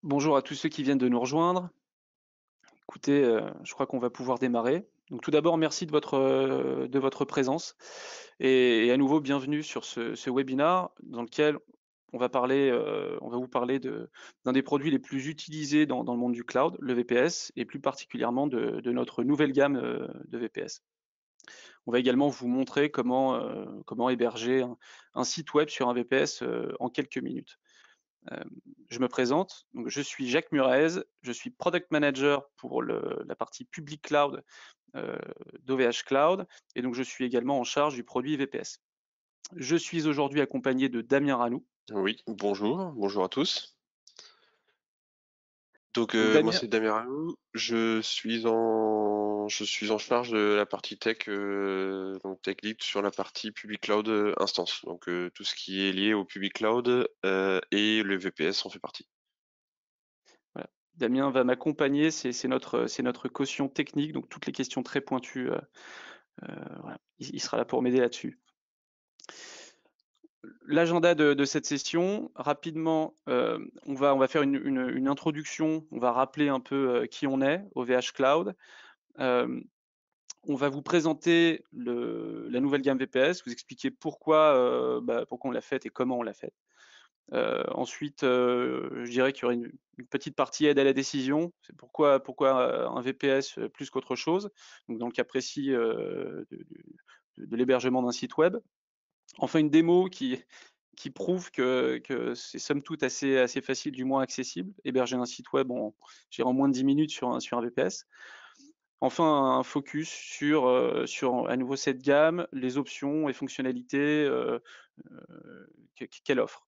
Bonjour à tous ceux qui viennent de nous rejoindre. Écoutez, je crois qu'on va pouvoir démarrer. Donc tout d'abord, merci de votre présence et à nouveau bienvenue sur ce webinar dans lequel on va vous parler d'un des produits les plus utilisés dans le monde du cloud, le VPS et plus particulièrement de notre nouvelle gamme, de VPS. On va également vous montrer comment héberger un site web sur un VPS, en quelques minutes. Je me présente, donc je suis Jacques Murez, je suis Product Manager pour la partie Public Cloud d'OVH Cloud et donc je suis également en charge du produit VPS. Je suis aujourd'hui accompagné de Damien Ranou. Oui, bonjour à tous. Donc Donc moi Damien, c'est Damien Ralou, je suis en charge de la partie tech, donc tech lead sur la partie public cloud instance. Donc tout ce qui est lié au public cloud et le VPS en fait partie. voilà. Damien va m'accompagner, c'est notre caution technique, donc toutes les questions très pointues, voilà. Il sera là pour m'aider là-dessus. L'agenda de cette session, rapidement, on va faire une introduction, on va rappeler un peu qui on est, OVH Cloud. Euh, On va vous présenter la nouvelle gamme VPS, vous expliquer pourquoi on l'a faite et comment on l'a faite. Ensuite, je dirais qu'il y aurait une petite partie aide à la décision. C'est pourquoi un VPS plus qu'autre chose. Donc dans le cas précis de l'hébergement d'un site web. Enfin, une démo qui prouve que c'est somme toute assez facile, du moins accessible. Héberger un site web je dirais en moins de 10 minutes sur un VPS. Enfin, un focus sur à nouveau cette gamme, les options et fonctionnalités qu'elle offre.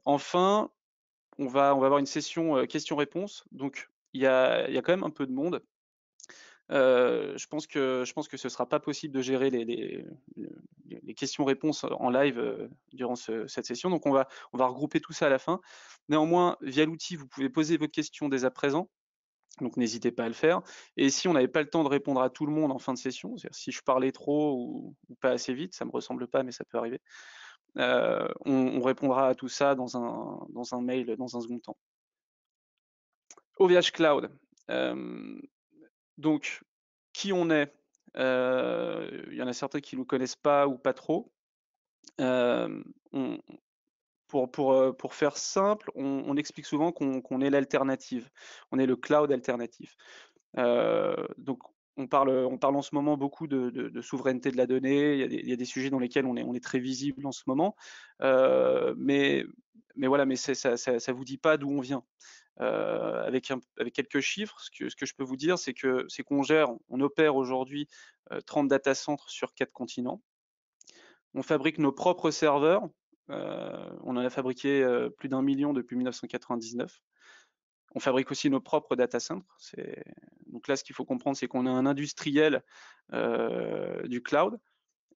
Enfin, on va avoir une session questions-réponses. Donc, il y a quand même un peu de monde. Je pense que ce sera pas possible de gérer les questions-réponses en live durant cette session. Donc, on va regrouper tout ça à la fin. Néanmoins, via l'outil, vous pouvez poser vos questions dès à présent. Donc n'hésitez pas à le faire. Et si on n'avait pas le temps de répondre à tout le monde en fin de session, c'est-à-dire si je parlais trop ou pas assez vite, ça me ressemble pas, mais ça peut arriver, on répondra à tout ça dans un mail dans un second temps. OVH Cloud. Donc, qui on est? Il y en a certains qui ne nous connaissent pas ou pas trop. On pour faire simple, on explique souvent qu'on est l'alternative. On est le cloud alternatif. Donc on parle en ce moment beaucoup de souveraineté de la donnée. Il y a des sujets dans lesquels on est très visible en ce moment. Mais voilà, mais ça vous dit pas d'où on vient. Avec quelques chiffres, ce que je peux vous dire, c'est qu'on opère aujourd'hui 30 data centres sur 4 continents. On fabrique nos propres serveurs. On en a fabriqué plus d'1 million depuis 1999. On fabrique aussi nos propres data centers. Donc là, ce qu'il faut comprendre, c'est qu'on est un industriel du cloud.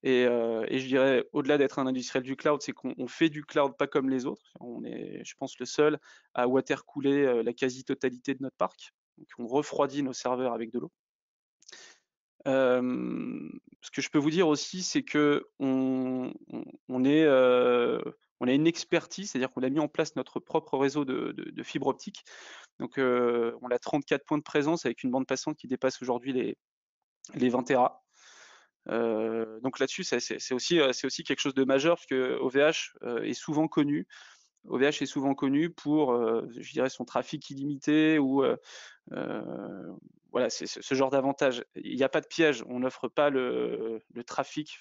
Et je dirais, au-delà d'être un industriel du cloud, c'est qu'on fait du cloud pas comme les autres. On est, je pense, le seul à water-cooler la quasi-totalité de notre parc. Donc on refroidit nos serveurs avec de l'eau. Ce que je peux vous dire aussi, c'est qu'on a une expertise, c'est-à-dire qu'on a mis en place notre propre réseau de fibre optique. Donc, on a 34 points de présence avec une bande passante qui dépasse aujourd'hui les 20 Tera. Donc là-dessus, c'est aussi quelque chose de majeur parce que OVH est souvent connu. OVH est souvent connu pour, je dirais, son trafic illimité ou voilà, c'est ce genre d'avantage. Il n'y a pas de piège, on n'offre pas le trafic,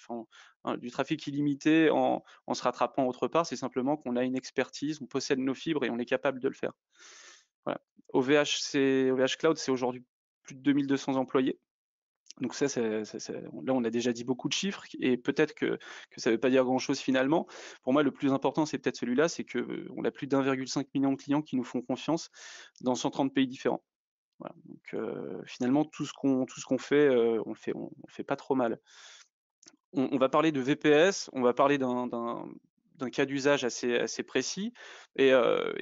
du trafic illimité en se rattrapant autre part. C'est simplement qu'on a une expertise, on possède nos fibres et on est capable de le faire. Voilà. OVH Cloud, c'est aujourd'hui plus de 2200 employés. Donc là, on a déjà dit beaucoup de chiffres et peut-être que ça ne veut pas dire grand-chose finalement. Pour moi, le plus important, c'est peut-être celui-là, c'est qu'on a plus d'1,5 million de clients qui nous font confiance dans 130 pays différents. Voilà. Donc finalement, tout ce qu'on fait, on le fait pas trop mal. On va parler de VPS, on va parler d'un cas d'usage assez précis et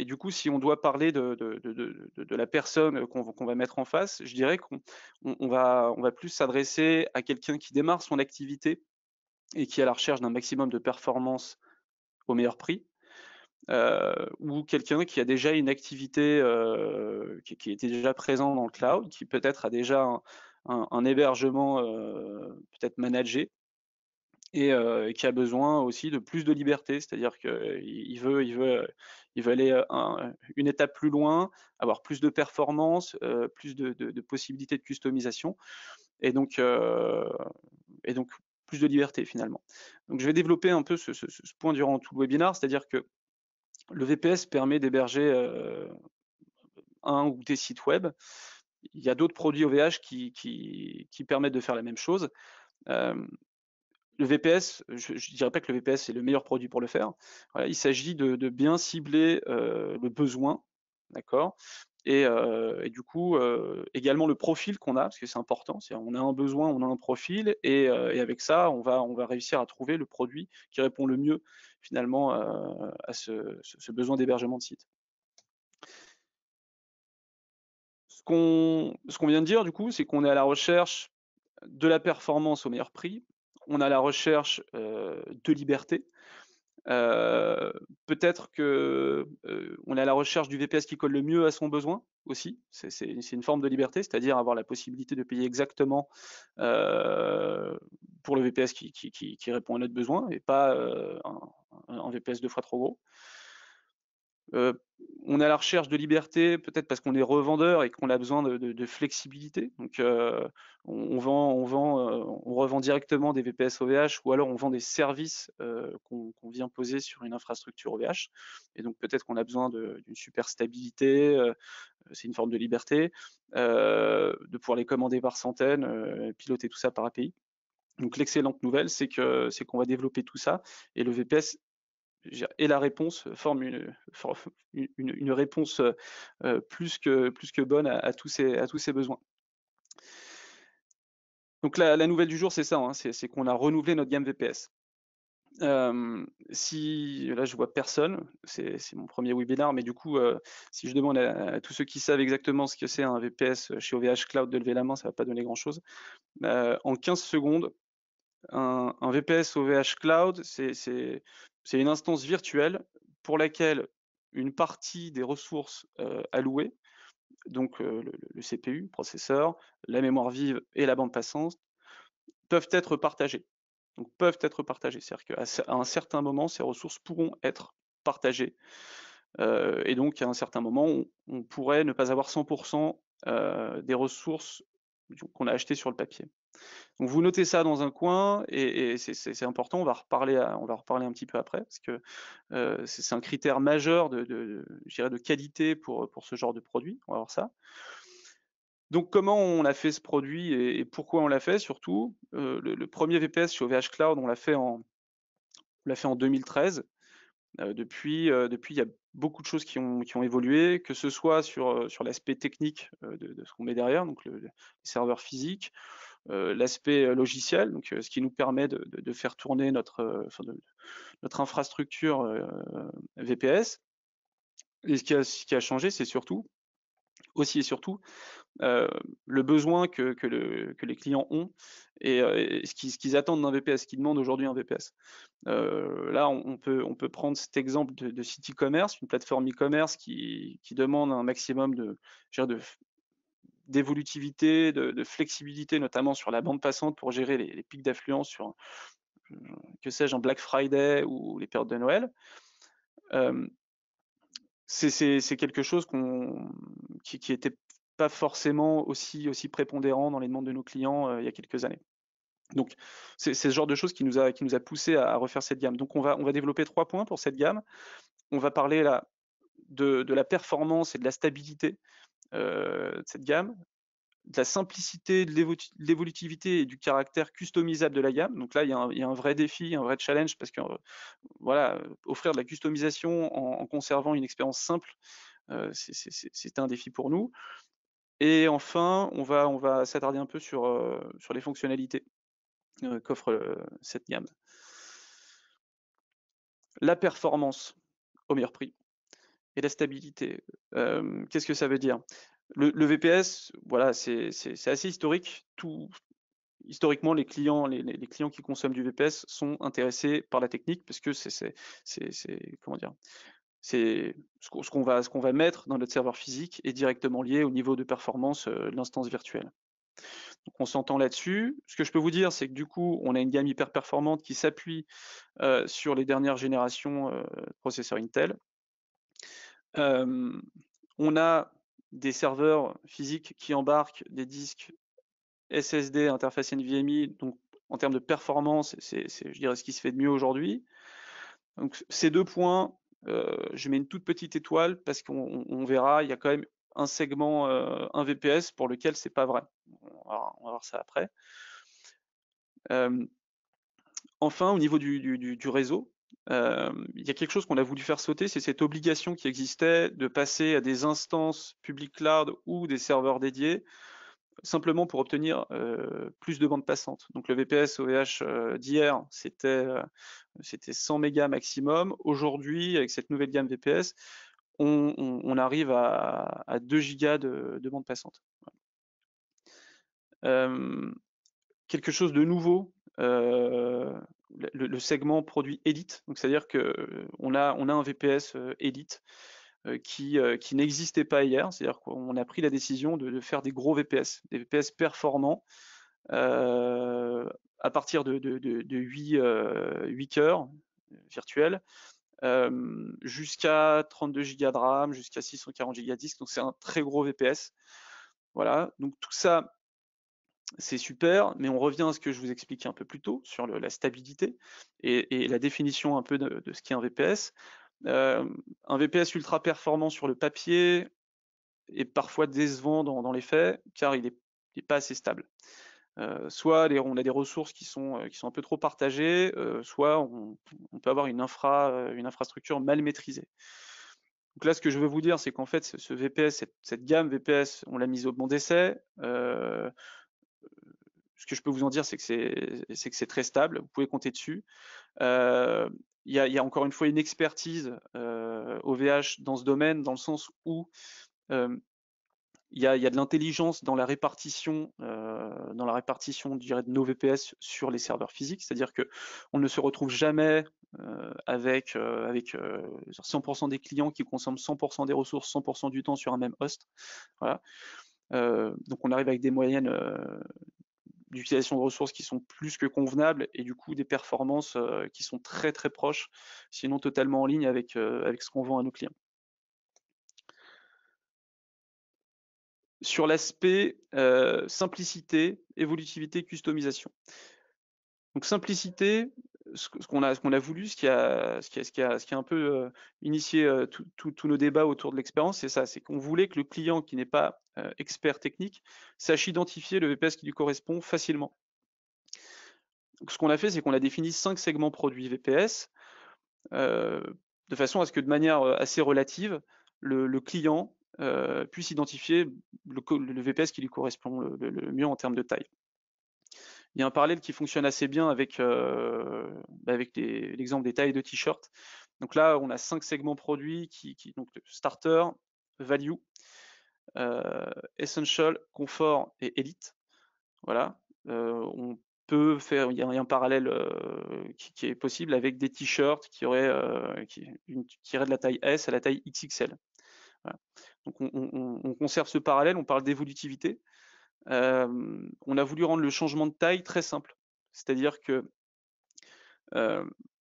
du coup, si on doit parler de la personne qu'on va mettre en face, je dirais qu'on va plus s'adresser à quelqu'un qui démarre son activité et qui est à la recherche d'un maximum de performance au meilleur prix. ou quelqu'un qui a déjà une activité, qui était déjà présent dans le cloud, qui peut-être a déjà un hébergement, peut-être managé et qui a besoin aussi de plus de liberté. C'est-à-dire qu'il veut aller, une étape plus loin, avoir plus de performance, plus de possibilités de customisation et donc heu et donc plus de liberté finalement. Donc je vais développer un peu ce point durant tout le webinaire, c'est-à-dire que le VPS permet d'héberger, un ou des sites web. Il y a d'autres produits OVH qui permettent de faire la même chose. Hem, le VPS, je ne dirais pas que le VPS est le meilleur produit pour le faire. Voilà, il s'agit de bien cibler, le besoin, d'accord? Et du coup, également le profil qu'on a, parce que c'est important, c'est on a un besoin, on a un profil et avec ça, on va réussir à trouver le produit qui répond le mieux finalement, à ce besoin d'hébergement de site. Ce qu'on vient de dire du coup, c'est qu'on est à la recherche de la performance au meilleur prix. On est à la recherche, de liberté. Heu, peut-être que, on est à la recherche du VPS qui colle le mieux à son besoin aussi. C'est une forme de liberté, c'est-à-dire avoir la possibilité de payer exactement, heu, pour le VPS qui répond à notre besoin et pas, un VPS 2 fois trop gros. Heu, on est à la recherche de liberté, peut-être parce qu'on est revendeur et qu'on a besoin de flexibilité. Donc, on revend directement des VPS OVH ou alors on vend des services, qu'on vient poser sur une infrastructure OVH et donc peut-être qu'on a besoin d'une super stabilité, c'est une forme de liberté, de pouvoir les commander par centaines, piloter tout ça par API. Donc l'excellente nouvelle, c'est qu'on va développer tout ça et le VPS et la réponse forme une réponse, plus que bonne à tous ces besoins. Donc la nouvelle du jour, c'est ça, hein, c'est qu'on a renouvelé notre gamme VPS. Si là, je vois personne, c'est mon premier webinaire, mais du coup, si je demande à tous ceux qui savent exactement ce que c'est un VPS chez OVH Cloud de lever la main, ça va pas donner grand-chose. En 15 secondes, un VPS OVH Cloud, c'est une instance virtuelle pour laquelle une partie des ressources, allouées, donc le CPU, le processeur, la mémoire vive et la bande passante, peuvent être partagées. Donc peuvent être partagées. C'est-à-dire qu'à un certain moment, ces ressources pourront être partagées, et donc à un certain moment, on pourrait ne pas avoir 100 des ressources qu'on a achetées sur le papier. Donc vous notez ça dans un coin et c'est important, on va reparler un petit peu après parce que, c'est un critère majeur de je dirais de qualité pour ce genre de produit. On va voir ça. Donc comment on a fait ce produit et pourquoi on l'a fait surtout? Le 1er VPS chez OVH Cloud, on l'a fait en 2013. Depuis, il y a beaucoup de choses qui ont évolué, que ce soit sur l'aspect technique, de ce qu'on met derrière, donc les serveurs physiques, l'aspect, logiciel, donc ce qui nous permet de faire tourner notre infrastructure, VPS et ce qui a changé, c'est aussi et surtout, heu, le besoin que les clients ont et ce qu'ils attendent d'un VPS, ce qu'ils demandent aujourd'hui un VPS. Là, on peut prendre cet exemple de site e-commerce, une plateforme e-commerce qui demande un maximum je dirais d'évolutivité, de flexibilité, notamment sur la bande passante pour gérer les pics d'affluence sur, heu, que sais-je, un Black Friday ou les périodes de Noël. Hem, c'est quelque chose qui était pas forcément aussi prépondérant dans les demandes de nos clients, il y a quelques années. Donc c'est ce genre de choses qui nous a poussé à refaire cette gamme. Donc on va développer 3 points pour cette gamme. On va parler là de la performance et de la stabilité, de cette gamme, de la simplicité, de l'évolutivité et du caractère customisable de la gamme. Donc là, il y a un vrai défi, un vrai challenge parce que, voilà, offrir de la customisation en conservant une expérience simple, c'était un défi pour nous. Et enfin, on va s'attarder un peu sur les fonctionnalités, qu'offre, cette gamme. La performance au meilleur prix et la stabilité. Qu'est-ce que ça veut dire? Le VPS, voilà, c'est assez historique. Historiquement, les clients qui consomment du VPS sont intéressés par la technique parce que comment dire? c'est ce qu'on va mettre dans notre serveur physique est directement lié au niveau de performance de l'instance virtuelle. Donc on s'entend là-dessus. Ce que je peux vous dire, c'est que du coup, on a une gamme hyper performante qui s'appuie sur les dernières générations de processeurs Intel. On a des serveurs physiques qui embarquent des disques SSD, interface NVMe, donc en termes de performance, c'est je dirais ce qui se fait de mieux aujourd'hui. Donc ces 2 points, je mets une toute petite étoile parce qu'on verra, il y a quand même un segment, un VPS pour lequel c'est pas vrai. On va voir ça après. Enfin, au niveau du réseau, il y a quelque chose qu'on a voulu faire sauter, c'est cette obligation qui existait de passer à des instances public cloud ou des serveurs dédiés, simplement pour obtenir plus de bande passante. Donc le VPS OVH d'hier, c'était 100 mégas maximum. Aujourd'hui, avec cette nouvelle gamme VPS, on arrive à 2 gigas de bande passante. Quelque chose de nouveau, le segment produit Elite, donc c'est-à-dire qu'on a un VPS Elite qui n'existait pas hier, c'est-à-dire qu'on a pris la décision de faire des gros VPS, des VPS performants à partir de 8 cœurs virtuels jusqu'à 32 Go de RAM, jusqu'à 640 Go de disque, donc c'est un très gros VPS. Voilà, donc tout ça, c'est super, mais on revient à ce que je vous expliquais un peu plus tôt sur la stabilité et la définition un peu de ce qu'est un VPS. Un VPS ultra performant sur le papier est parfois décevant dans les faits, car il n'est pas assez stable. Soit on a des ressources qui sont un peu trop partagées, soit on peut avoir une infrastructure mal maîtrisée. Donc là, ce que je veux vous dire, c'est qu'en fait, ce VPS, cette gamme VPS, on l'a mise au bon d'essai. Ce que je peux vous en dire, c'est que c'est très stable, vous pouvez compter dessus. Il y a encore une fois une expertise OVH dans ce domaine, dans le sens où il y a de l'intelligence dans la répartition, je dirais, de nos VPS sur les serveurs physiques, c'est-à-dire que on ne se retrouve jamais avec 100% des clients qui consomment 100% des ressources 100% du temps sur un même host. Voilà. Donc on arrive avec des moyennes d'utilisation de ressources qui sont plus que convenables et du coup des performances qui sont très très proches, sinon totalement en ligne avec ce qu'on vend à nos clients. Sur l'aspect simplicité, évolutivité, customisation. Donc simplicité, ce qu'on a voulu, ce qui a un peu initié tous nos débats autour de l'expérience, c'est ça, c'est qu'on voulait que le client qui n'est pas expert technique sache identifier le VPS qui lui correspond facilement. Donc ce qu'on a fait, c'est qu'on a défini 5 segments produits VPS de façon à ce que de manière assez relative, le client puisse identifier le VPS qui lui correspond le mieux en termes de taille. Il y a un parallèle qui fonctionne assez bien avec l'exemple des tailles de t-shirt. Donc là, on a 5 segments produits donc starter, value, essential, confort et elite. Voilà. On peut faire, il y a un parallèle qui est possible avec des t-shirts qui iraient de la taille S à la taille XXL. Voilà. Donc on conserve ce parallèle, on parle d'évolutivité. On a voulu rendre le changement de taille très simple. C'est-à-dire que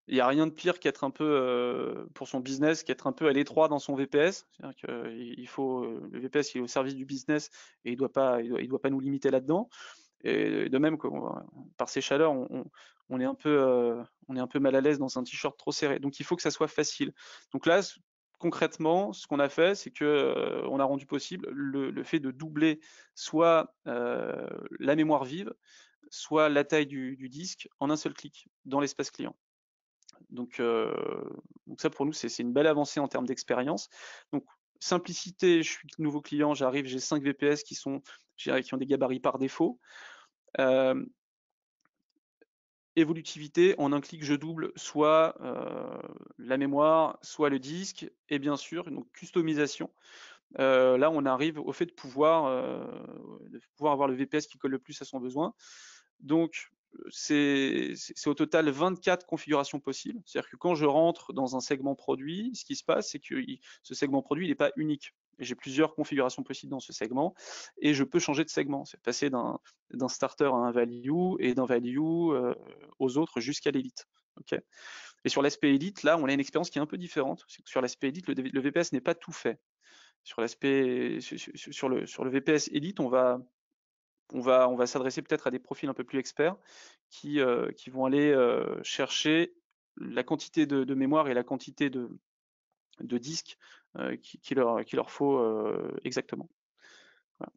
il n'y a rien de pire qu'être un peu, pour son business, qu'être un peu à l'étroit dans son VPS. C'est-à-dire qu'il faut, le VPS il est au service du business et il doit pas nous limiter là-dedans. Et de même, par ces chaleurs, on est un peu mal à l'aise dans un t-shirt trop serré. Donc il faut que ça soit facile. Donc là, concrètement, ce qu'on a fait, c'est que on a rendu possible le fait de doubler soit la mémoire vive, soit la taille du disque en un seul clic dans l'espace client. Donc ça pour nous c'est une belle avancée en termes d'expérience. Donc simplicité, je suis nouveau client, j'arrive, j'ai 5 VPS qui ont des gabarits par défaut. Évolutivité, en un clic je double soit la mémoire, soit le disque, et bien sûr donc customisation. Là on arrive au fait de pouvoir avoir le VPS qui colle le plus à son besoin. Donc c'est au total 24 configurations possibles. C'est-à-dire que quand je rentre dans un segment produit, ce qui se passe, c'est que ce segment produit n'est pas unique. J'ai plusieurs configurations possibles dans ce segment et je peux changer de segment. C'est passer d'un starter à un value et d'un value aux autres jusqu'à l'élite. Okay, et sur l'aspect élite, là, on a une expérience qui est un peu différente. Sur l'aspect élite, le VPS n'est pas tout fait. Sur l'aspect sur le VPS élite, on va s'adresser peut-être à des profils un peu plus experts qui vont aller chercher la quantité de mémoire et la quantité de disques qu'il leur faut exactement. Voilà.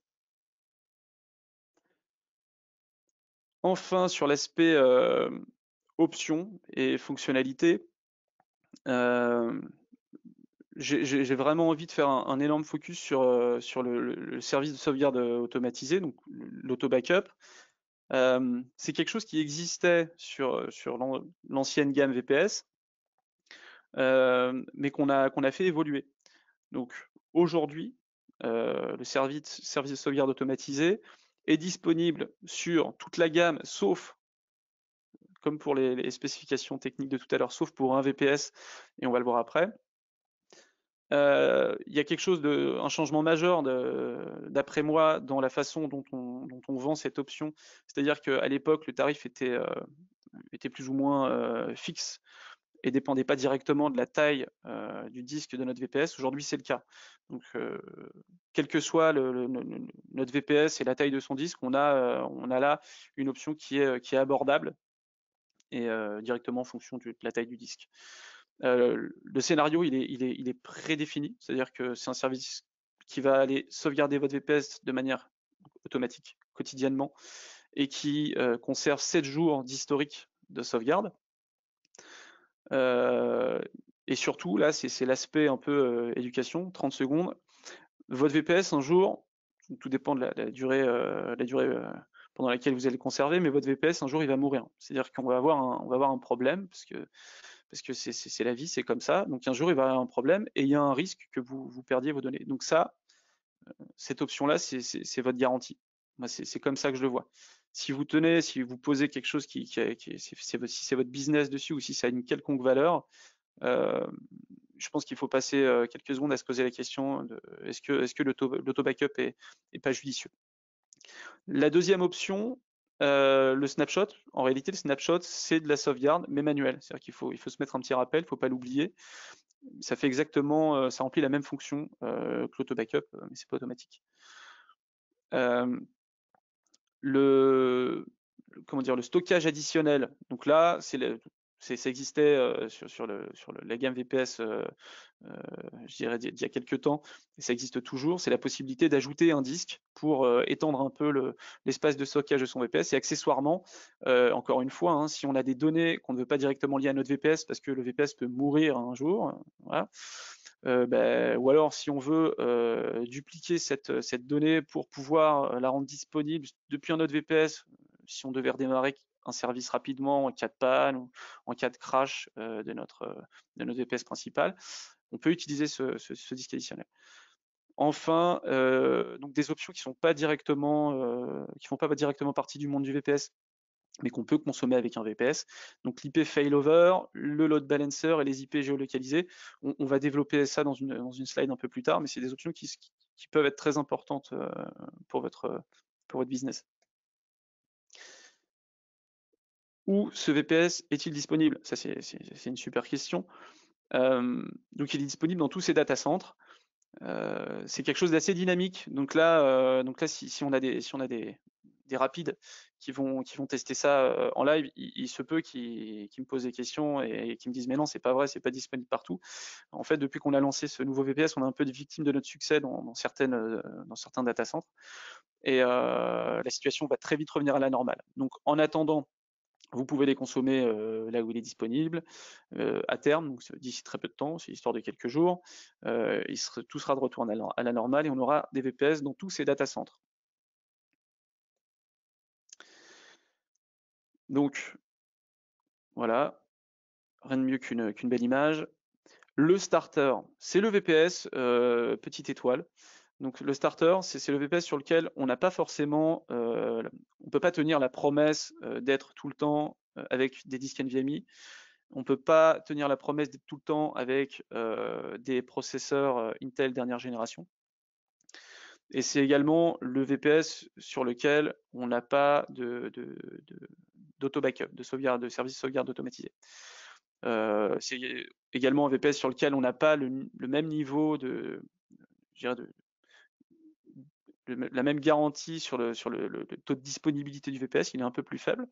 Enfin, sur l'aspect options et fonctionnalités, j'ai vraiment envie de faire un énorme focus sur le service de sauvegarde automatisé, donc l'auto-backup. C'est quelque chose qui existait sur l'ancienne gamme VPS, mais qu'on a fait évoluer. Donc aujourd'hui, le service de sauvegarde automatisé est disponible sur toute la gamme, sauf, comme pour les spécifications techniques de tout à l'heure, sauf pour un VPS, et on va le voir après. Il y a quelque chose un changement majeur d'après moi dans la façon dont on vend cette option. C'est-à-dire qu'à l'époque, le tarif était plus ou moins fixe et dépendait pas directement de la taille du disque de notre VPS. Aujourd'hui, c'est le cas. Donc, quel que soit notre VPS et la taille de son disque, on a là une option qui est abordable et directement en fonction de la taille du disque. Le scénario, il est prédéfini, c'est-à-dire que c'est un service qui va aller sauvegarder votre VPS de manière automatique, quotidiennement, et qui conserve 7 jours d'historique de sauvegarde. Et surtout, là, c'est l'aspect un peu éducation, 30 secondes. Votre VPS, un jour, tout dépend de la durée, pendant laquelle vous allez le conserver, mais votre VPS, un jour, il va mourir. C'est-à-dire qu'on va avoir un problème, parce que c'est la vie, c'est comme ça. Donc un jour, il va y avoir un problème et il y a un risque que vous perdiez vos données. Donc ça, cette option-là, c'est votre garantie. Moi, c'est comme ça que je le vois. Si vous posez quelque chose si c'est votre business dessus ou si ça a une quelconque valeur, je pense qu'il faut passer quelques secondes à se poser la question de est-ce que l'auto-backup est pas judicieux. La deuxième option, le snapshot. En réalité, le snapshot, c'est de la sauvegarde, mais manuelle. C'est-à-dire qu'il faut se mettre un petit rappel, il ne faut pas l'oublier. Ça fait exactement, ça remplit la même fonction que l'auto-backup, mais c'est pas automatique. Le stockage additionnel. Donc là, ça existait sur la gamme VPS, je dirais d'il y a quelques temps, et ça existe toujours. C'est la possibilité d'ajouter un disque pour étendre un peu l'espace de stockage de son VPS. Et accessoirement, encore une fois, hein, si on a des données qu'on ne veut pas directement lier à notre VPS parce que le VPS peut mourir un jour, voilà. Ou alors si on veut dupliquer cette donnée pour pouvoir la rendre disponible depuis un autre VPS, si on devait redémarrer un service rapidement en cas de panne ou en cas de crash de notre VPS principal, on peut utiliser ce disque additionnel. Enfin, donc des options qui font pas directement partie du monde du VPS, mais qu'on peut consommer avec un VPS. Donc l'IP failover, le load balancer et les IP géolocalisés. On va développer ça dans une slide un peu plus tard, mais c'est des options qui peuvent être très importantes pour votre business. Où ce VPS est-il disponible? Ça, c'est une super question. Donc il est disponible dans tous ces data centers. C'est quelque chose d'assez dynamique. Donc là, si on a des rapides qui vont tester ça en live, il se peut qu'ils me posent des questions et qu'ils me disent mais non, c'est pas vrai, c'est pas disponible partout. En fait, depuis qu'on a lancé ce nouveau VPS, on est un peu victime de notre succès dans certains data centers et la situation va très vite revenir à la normale. Donc en attendant, vous pouvez les consommer là où il est disponible à terme, donc d'ici très peu de temps, c'est l'histoire de quelques jours. Tout sera de retour à la normale et on aura des VPS dans tous ces data centers. Donc voilà, rien de mieux qu'une belle image. Le starter, c'est le VPS petite étoile. Donc le starter, c'est le VPS sur lequel on n'a pas forcément, on peut pas tenir la promesse d'être tout le temps avec des disques NVMe. On peut pas tenir la promesse d'être tout le temps avec des processeurs Intel dernière génération. Et c'est également le VPS sur lequel on n'a pas d'auto-backup, de sauvegarde, de service sauvegarde automatisé. C'est également un VPS sur lequel on n'a pas le même niveau je dirais la même garantie sur le taux de disponibilité du VPS, il est un peu plus faible,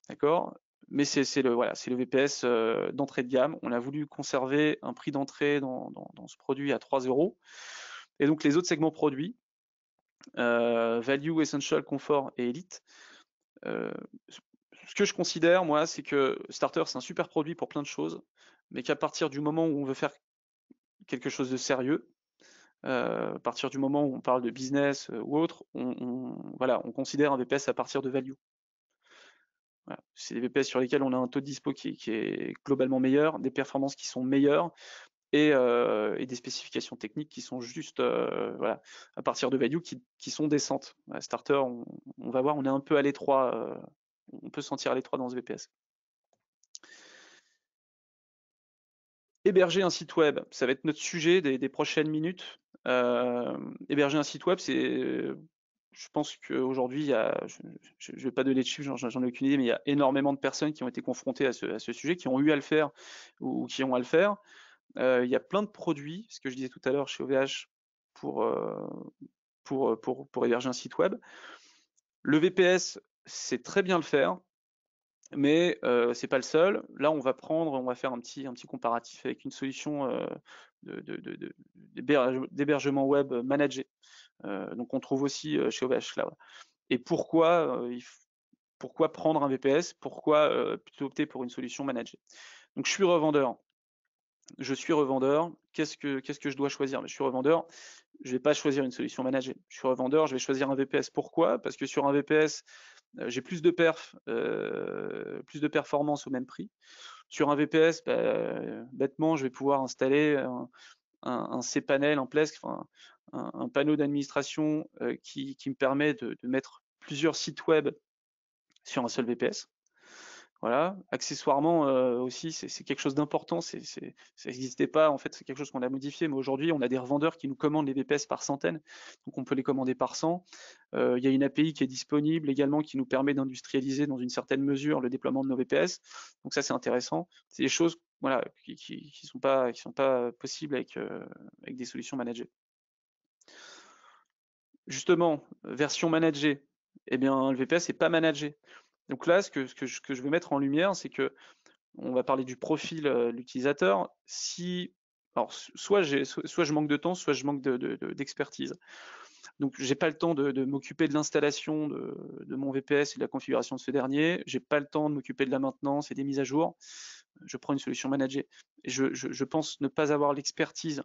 d'accord. Mais c'est le VPS d'entrée de gamme. On a voulu conserver un prix d'entrée dans ce produit à 3 €. Et donc les autres segments produits, Value, Essential, Comfort et Elite, ce que je considère, moi, c'est que Starter, c'est un super produit pour plein de choses, mais qu'à partir du moment où on veut faire quelque chose de sérieux, à partir du moment où on parle de business ou autre, on considère un VPS à partir de value. Voilà. C'est des VPS sur lesquels on a un taux de dispo qui est globalement meilleur, des performances qui sont meilleures et des spécifications techniques qui sont juste voilà, à partir de value qui sont décentes. À Starter, on va voir, on est un peu à l'étroit, on peut se sentir à l'étroit dans ce VPS. Héberger un site web, ça va être notre sujet des prochaines minutes. Héberger un site web, je pense qu'aujourd'hui, je ne vais pas donner de chiffres, j'en ai aucune idée, mais il y a énormément de personnes qui ont été confrontées à ce sujet, qui ont eu à le faire ou qui ont à le faire. Il y a plein de produits, ce que je disais tout à l'heure chez OVH, pour héberger un site web. Le VPS, c'est très bien le faire, mais c'est pas le seul. Là, on va faire un petit comparatif avec une solution d'hébergement web managé. Donc on trouve aussi chez OVH Cloud. Et pourquoi prendre un VPS? Pourquoi plutôt opter pour une solution managée? Donc je suis revendeur. Qu'est-ce que je dois choisir? Je suis revendeur. Je vais pas choisir une solution managée. Je suis revendeur, je vais choisir un VPS. Pourquoi? Parce que sur un VPS, j'ai plus de performance au même prix. Sur un VPS, bêtement, je vais pouvoir installer un cPanel en place, enfin, un panneau d'administration qui me permet de mettre plusieurs sites web sur un seul VPS. Voilà. Accessoirement aussi, c'est quelque chose d'important. Ça n'existait pas, en fait, c'est quelque chose qu'on a modifié, mais aujourd'hui, on a des revendeurs qui nous commandent les VPS par centaines, donc on peut les commander par 100. Il y a une API qui est disponible également qui nous permet d'industrialiser dans une certaine mesure le déploiement de nos VPS. Donc ça, c'est intéressant. C'est des choses, voilà, qui sont pas possibles avec des solutions managées. Justement, version managée, eh bien, le VPS n'est pas managé. Donc là, ce que je veux mettre en lumière, c'est que on va parler du profil de l'utilisateur. Alors, soit je manque de temps, soit je manque d'expertise. Donc, j'ai pas le temps de m'occuper de l'installation de mon VPS et de la configuration de ce dernier. J'ai pas le temps de m'occuper de la maintenance et des mises à jour. Je prends une solution managée. Et je pense ne pas avoir l'expertise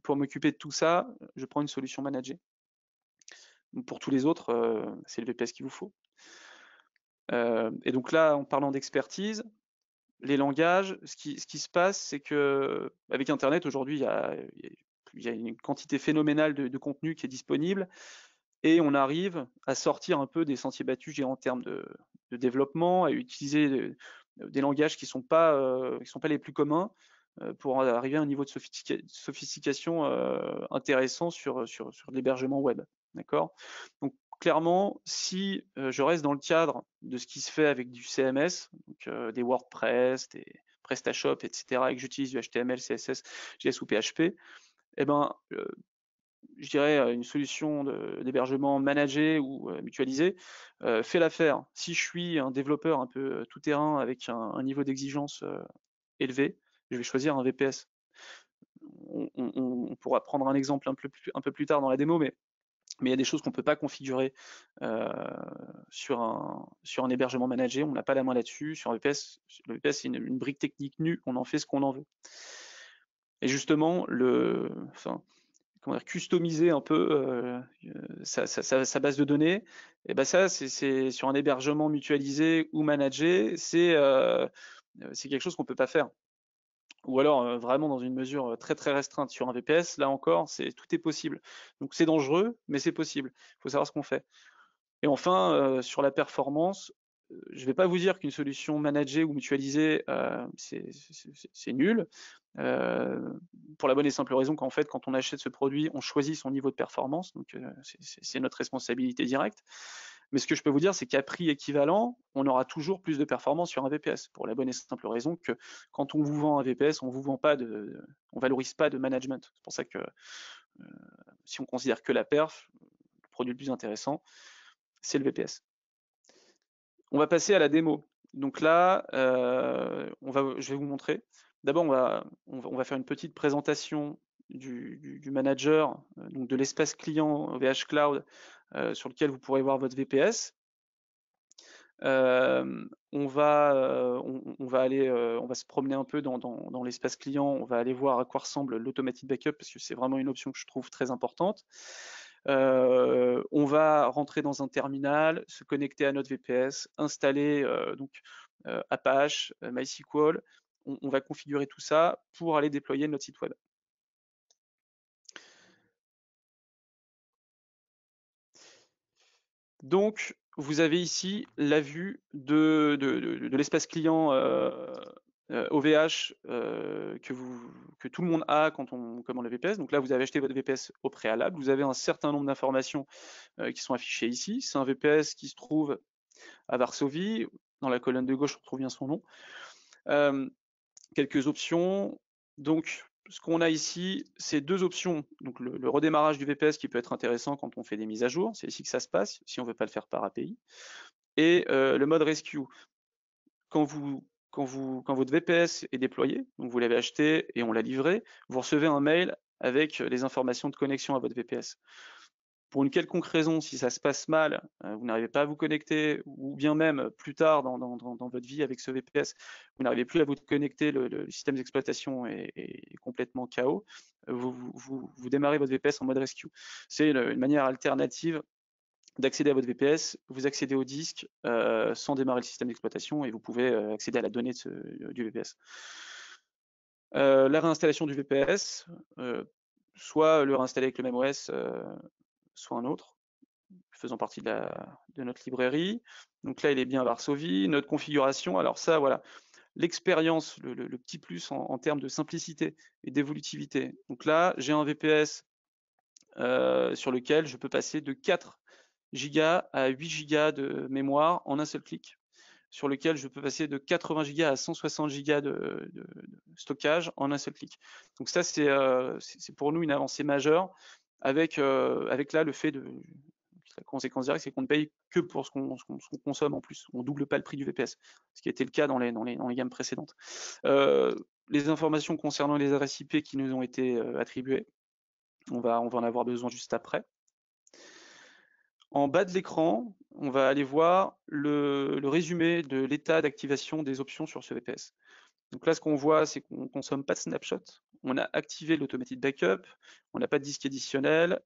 pour m'occuper de tout ça. Je prends une solution managée. Pour tous les autres, c'est le VPS qu'il vous faut. Et donc là, en parlant d'expertise, les langages, ce qui se passe, c'est que avec Internet aujourd'hui, il y a une quantité phénoménale de contenu qui est disponible, et on arrive à sortir un peu des sentiers battus, en termes de développement, à utiliser des langages qui sont pas les plus communs pour arriver à un niveau de sophistication intéressant sur l'hébergement web. D'accord? Donc clairement, si je reste dans le cadre de ce qui se fait avec du CMS, donc des WordPress, des PrestaShop, etc., et que j'utilise du HTML, CSS, JS ou PHP, eh ben, je dirais une solution d'hébergement managé ou mutualisé fait l'affaire. Si je suis un développeur un peu tout terrain avec un niveau d'exigence élevé, je vais choisir un VPS. On pourra prendre un exemple un peu plus tard dans la démo, mais il y a des choses qu'on ne peut pas configurer sur un hébergement managé, on n'a pas la main là-dessus. Sur un VPS, le VPS, c'est une brique technique nue, on en fait ce qu'on en veut. Et justement, customiser un peu sa base de données, et ben ça, c'est sur un hébergement mutualisé ou managé, c'est quelque chose qu'on ne peut pas faire. ou alors vraiment dans une mesure très très restreinte sur un VPS, là encore, tout est possible. Donc c'est dangereux, mais c'est possible. Il faut savoir ce qu'on fait. Et enfin, sur la performance, je ne vais pas vous dire qu'une solution managée ou mutualisée, c'est nul, pour la bonne et simple raison qu'en fait, quand on achète ce produit, on choisit son niveau de performance, donc c'est notre responsabilité directe. Mais ce que je peux vous dire, c'est qu'à prix équivalent, on aura toujours plus de performance sur un VPS, pour la bonne et simple raison que quand on vous vend un VPS, on vous vend pas on valorise pas de management. C'est pour ça que si on considère que la perf, le produit le plus intéressant, c'est le VPS. On va passer à la démo. Donc là, je vais vous montrer. D'abord, on va faire une petite présentation du manager, donc de l'espace client OVH Cloud, sur lequel vous pourrez voir votre VPS. On va se promener un peu dans l'espace client, on va aller voir à quoi ressemble l'automated backup, parce que c'est vraiment une option que je trouve très importante. On va rentrer dans un terminal, se connecter à notre VPS, installer Apache, MySQL. On va configurer tout ça pour aller déployer notre site web. Donc, vous avez ici la vue de l'espace client OVH que tout le monde a quand on commande le VPS. Donc là, vous avez acheté votre VPS au préalable. Vous avez un certain nombre d'informations qui sont affichées ici. C'est un VPS qui se trouve à Varsovie. Dans la colonne de gauche, on retrouve bien son nom. Quelques options. Donc, ce qu'on a ici, c'est deux options. Donc, le redémarrage du VPS qui peut être intéressant quand on fait des mises à jour. C'est ici que ça se passe, si on ne veut pas le faire par API. Et le mode rescue. Quand votre VPS est déployé, donc vous l'avez acheté et on l'a livré, vous recevez un mail avec les informations de connexion à votre VPS. Pour une quelconque raison, si ça se passe mal, vous n'arrivez pas à vous connecter, ou bien même plus tard dans votre vie avec ce VPS, vous n'arrivez plus à vous connecter, le système d'exploitation est complètement KO, vous démarrez votre VPS en mode rescue. C'est une manière alternative d'accéder à votre VPS, vous accédez au disque sans démarrer le système d'exploitation et vous pouvez accéder à la donnée du VPS. La réinstallation du VPS, soit le réinstaller avec le même OS, soit un autre, faisant partie de notre librairie. Donc là, il est bien à Varsovie. Notre configuration, alors ça, voilà, l'expérience, le petit plus en termes de simplicité et d'évolutivité. Donc là, j'ai un VPS sur lequel je peux passer de 4 Go à 8 Go de mémoire en un seul clic, sur lequel je peux passer de 80 Go à 160 Go de stockage en un seul clic. Donc ça, c'est pour nous une avancée majeure, avec là le fait de la conséquence directe, c'est qu'on ne paye que pour ce qu'on consomme en plus. On double pas le prix du VPS, ce qui était le cas dans les gammes précédentes. Les informations concernant les adresses IP qui nous ont été attribuées, on va en avoir besoin juste après. En bas de l'écran, on va aller voir le résumé de l'état d'activation des options sur ce VPS. Donc là, ce qu'on voit, c'est qu'on ne consomme pas de snapshot. On a activé l'automated backup, on n'a pas de disque additionnel,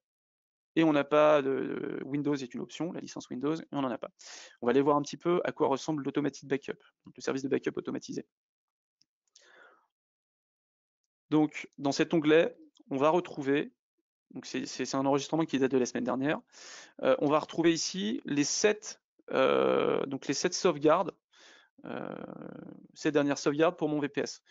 et on n'a pas de Windows est une option, la licence Windows, et on n'en a pas. On va aller voir un petit peu à quoi ressemble l'automated backup, donc le service de backup automatisé. Donc dans cet onglet, on va retrouver, donc c'est un enregistrement qui date de la semaine dernière, on va retrouver ici les 7 sauvegardes, ces dernières sauvegardes pour mon VPS.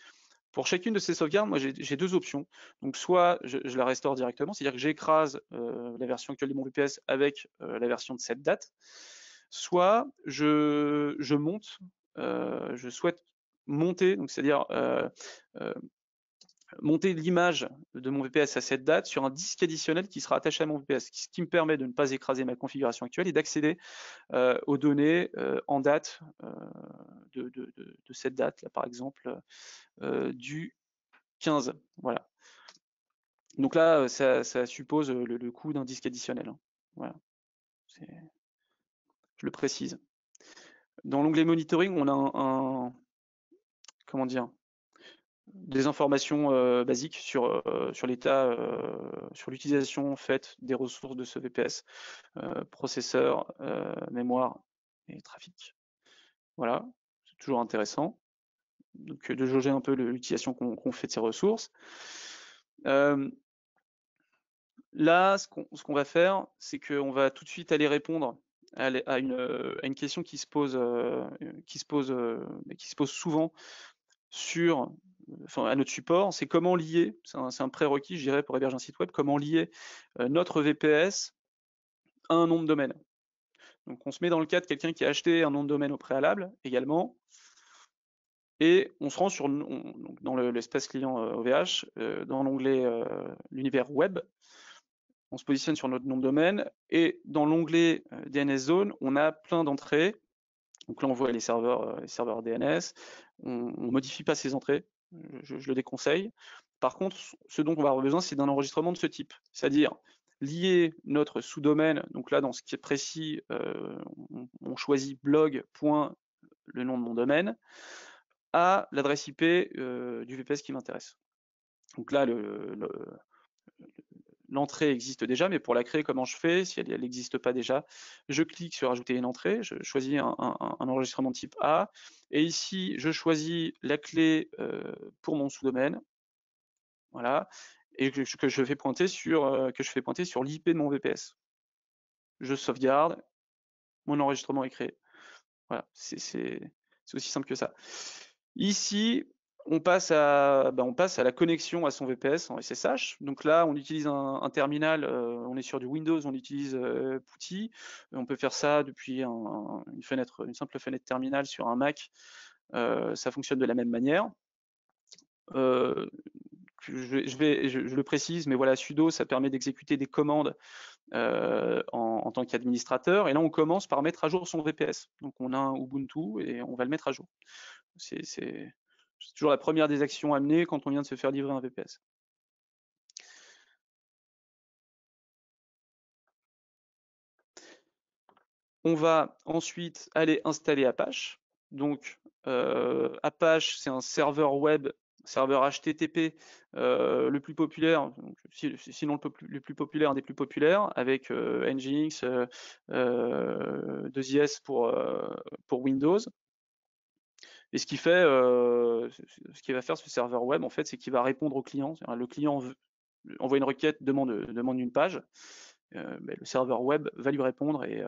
Pour chacune de ces sauvegardes, moi j'ai deux options. Donc soit je la restaure directement, c'est-à-dire que j'écrase la version actuelle de mon VPS avec la version de cette date, soit je monte, je souhaite monter, donc c'est-à-dire monter l'image de mon VPS à cette date sur un disque additionnel qui sera attaché à mon VPS, ce qui me permet de ne pas écraser ma configuration actuelle et d'accéder aux données en date de cette date, là par exemple du 15. Voilà. Donc là, ça suppose le coût d'un disque additionnel. Hein. Voilà. Je le précise. Dans l'onglet monitoring, on a comment dire, des informations basiques sur l'état, sur l'utilisation faite des ressources de ce VPS, processeur, mémoire et trafic. Voilà, c'est toujours intéressant. donc de jauger un peu l'utilisation qu'on fait de ces ressources. Là, ce qu'on va faire, c'est qu'on va tout de suite aller répondre à une question qui se pose souvent à notre support, c'est comment lier, c'est un prérequis, je dirais, pour héberger un site web, comment lier notre VPS à un nom de domaine. Donc on se met dans le cas de quelqu'un qui a acheté un nom de domaine au préalable également, et on se rend dans l'espace client OVH, dans l'onglet l'univers web, on se positionne sur notre nom de domaine, et dans l'onglet DNS Zone, on a plein d'entrées. Donc là, on voit les serveurs DNS, on ne modifie pas ces entrées, je le déconseille. Par contre, ce dont on va avoir besoin, c'est d'un enregistrement de ce type, c'est-à-dire lier notre sous-domaine, donc là, dans ce qui est précis, on choisit blog. Le nom de mon domaine, à l'adresse IP du VPS qui m'intéresse. Donc là, l'entrée existe déjà, mais pour la créer, comment je fais? Si elle n'existe pas déjà, je clique sur ajouter une entrée, je choisis un enregistrement de type A, et ici je choisis la clé pour mon sous-domaine, voilà, et que je fais pointer sur l'IP de mon VPS. Je sauvegarde, mon enregistrement est créé. Voilà, c'est aussi simple que ça. Ici, on passe à la connexion à son VPS en SSH. Donc là, on utilise un terminal, on est sur du Windows, on utilise PuTTY. On peut faire ça depuis une simple fenêtre terminal sur un Mac. Ça fonctionne de la même manière. Je le précise, mais voilà, sudo, ça permet d'exécuter des commandes en tant qu'administrateur. Et là, on commence par mettre à jour son VPS. Donc on a un Ubuntu et on va le mettre à jour. C'est toujours la première des actions à mener quand on vient de se faire livrer un VPS. On va ensuite aller installer Apache. Donc Apache, c'est un serveur web, serveur HTTP le plus populaire, sinon le plus populaire, un des plus populaires, avec Nginx, 2IS pour Windows. Et ce qui va faire ce serveur web, en fait, c'est qu'il va répondre au client. Le client envoie une requête, demande une page. Le serveur web va lui répondre et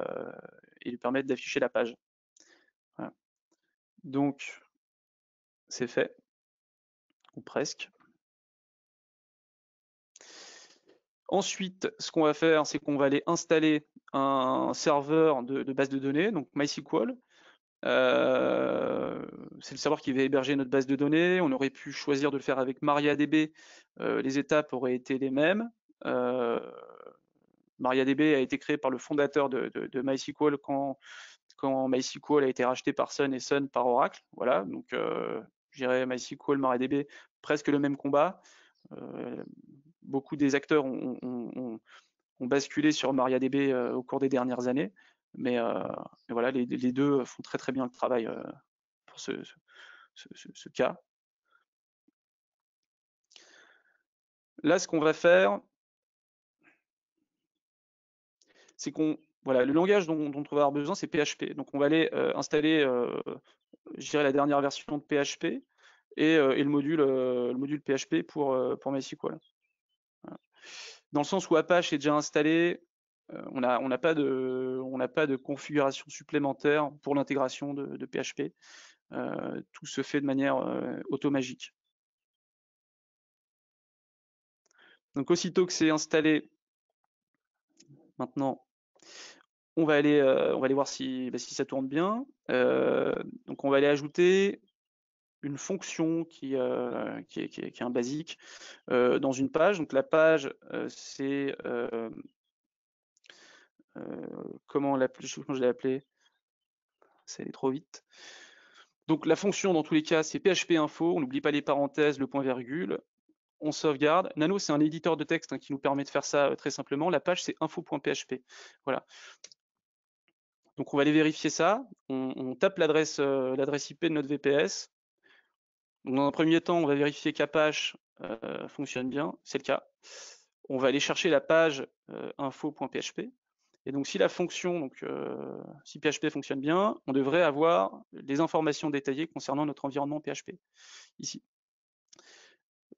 lui permettre d'afficher la page. Voilà. Donc, c'est fait, ou presque. Ensuite, ce qu'on va faire, c'est qu'on va aller installer un serveur de base de données, donc MySQL. C'est le serveur qui va héberger notre base de données. On aurait pu choisir de le faire avec MariaDB. Les étapes auraient été les mêmes. MariaDB a été créé par le fondateur de MySQL quand MySQL a été racheté par Sun et Sun par Oracle. Voilà, donc je dirais MySQL, MariaDB, presque le même combat. Beaucoup des acteurs ont basculé sur MariaDB au cours des dernières années, mais voilà, les deux font très très bien le travail pour ce cas. Là, ce qu'on va faire, c'est le langage dont on va avoir besoin, c'est PHP. Donc on va aller installer, je dirais, la dernière version de PHP et le module PHP pour MySQL. Voilà. Dans le sens où Apache est déjà installé, on n'a pas de configuration supplémentaire pour l'intégration de PHP. Tout se fait de manière automagique. Donc aussitôt que c'est installé, maintenant, on va aller voir si ça tourne bien. Donc on va aller ajouter une fonction qui est un basique dans une page. Donc la page, c'est comment je l'ai appelé? Ça allait trop vite. Donc la fonction, dans tous les cas, c'est PHP info. On n'oublie pas les parenthèses, le point virgule. On sauvegarde. Nano, c'est un éditeur de texte qui nous permet de faire ça très simplement. La page, c'est info.php. Voilà. Donc on va aller vérifier ça. On tape l'adresse IP de notre VPS. Donc, dans un premier temps, on va vérifier qu'Apache fonctionne bien. C'est le cas. On va aller chercher la page info.php. Et donc, si la fonction, donc, si PHP fonctionne bien, on devrait avoir des informations détaillées concernant notre environnement PHP, ici.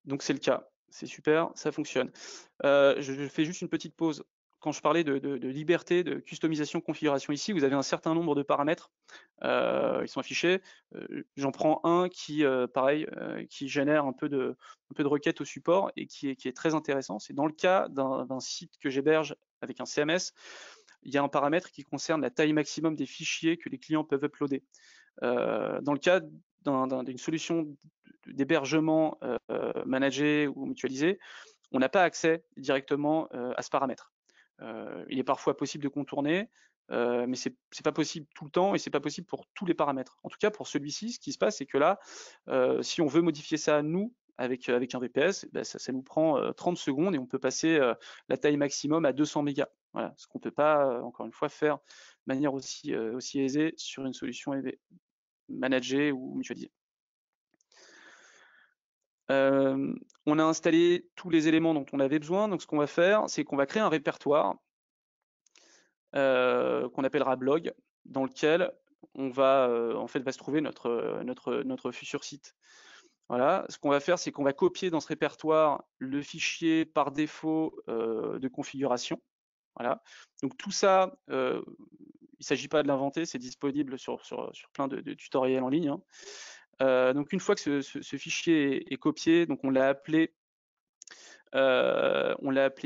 Donc, c'est le cas. C'est super, ça fonctionne. Je fais juste une petite pause. Quand je parlais de liberté, de customisation, configuration ici, vous avez un certain nombre de paramètres. Ils sont affichés. J'en prends un qui, pareil, qui génère un peu de requêtes au support et qui est très intéressant. C'est dans le cas d'un site que j'héberge avec un CMS, il y a un paramètre qui concerne la taille maximum des fichiers que les clients peuvent uploader. Dans le cas d'une solution d'hébergement managée ou mutualisée, on n'a pas accès directement à ce paramètre. Il est parfois possible de contourner, mais c'est pas possible tout le temps et c'est pas possible pour tous les paramètres. En tout cas, pour celui-ci, ce qui se passe, c'est que là, si on veut modifier ça nous, avec un VPS, ben ça nous prend 30 secondes et on peut passer la taille maximum à 200 mégas. Voilà, ce qu'on peut pas, encore une fois, faire de manière aussi aisée sur une solution managée ou mutualisée. On a installé tous les éléments dont on avait besoin. Donc, ce qu'on va faire, c'est qu'on va créer un répertoire qu'on appellera blog, dans lequel on va, en fait, va se trouver notre futur site. Voilà. Ce qu'on va faire, c'est qu'on va copier dans ce répertoire le fichier par défaut de configuration. Voilà. Donc tout ça, il ne s'agit pas de l'inventer, c'est disponible sur plein de tutoriels en ligne, hein. Donc une fois que ce fichier est copié, donc on l'a appelé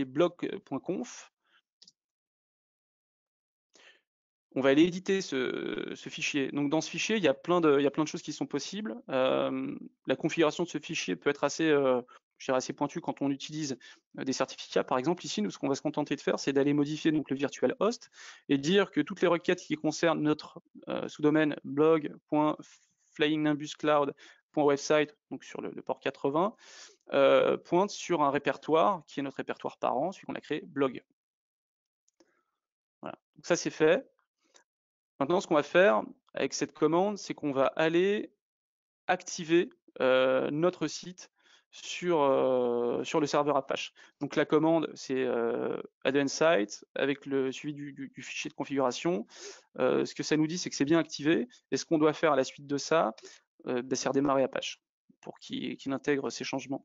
blog.conf. On va aller éditer ce fichier. Donc dans ce fichier, il y a plein de choses qui sont possibles. La configuration de ce fichier peut être assez, je dirais assez pointue quand on utilise des certificats. Par exemple, ici, nous, ce qu'on va se contenter de faire, c'est d'aller modifier donc le virtual host et dire que toutes les requêtes qui concernent notre sous-domaine blog.flyingnimbucloud.website, donc sur le port 80, pointent sur un répertoire qui est notre répertoire parent, celui qu'on a créé, blog. Voilà. Donc ça, c'est fait. Maintenant, ce qu'on va faire avec cette commande, c'est qu'on va aller activer notre site sur le serveur Apache. Donc la commande, c'est add site avec le suivi du fichier de configuration. Ce que ça nous dit, c'est que c'est bien activé. Et ce qu'on doit faire à la suite de ça, c'est redémarrer Apache pour qu'il intègre ces changements.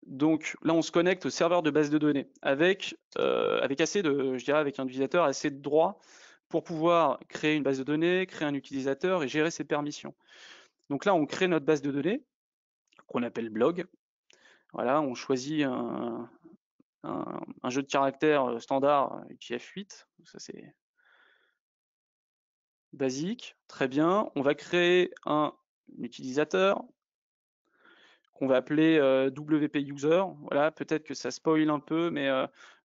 Donc là, on se connecte au serveur de base de données avec assez de, je dirais, avec un utilisateur assez de droits pour pouvoir créer une base de données, créer un utilisateur et gérer ses permissions. Donc là, on crée notre base de données qu'on appelle blog. Voilà, on choisit un jeu de caractères standard UTF-8. Ça, c'est basique. Très bien. On va créer un utilisateur qu'on va appeler WP User. Voilà, peut-être que ça spoil un peu, mais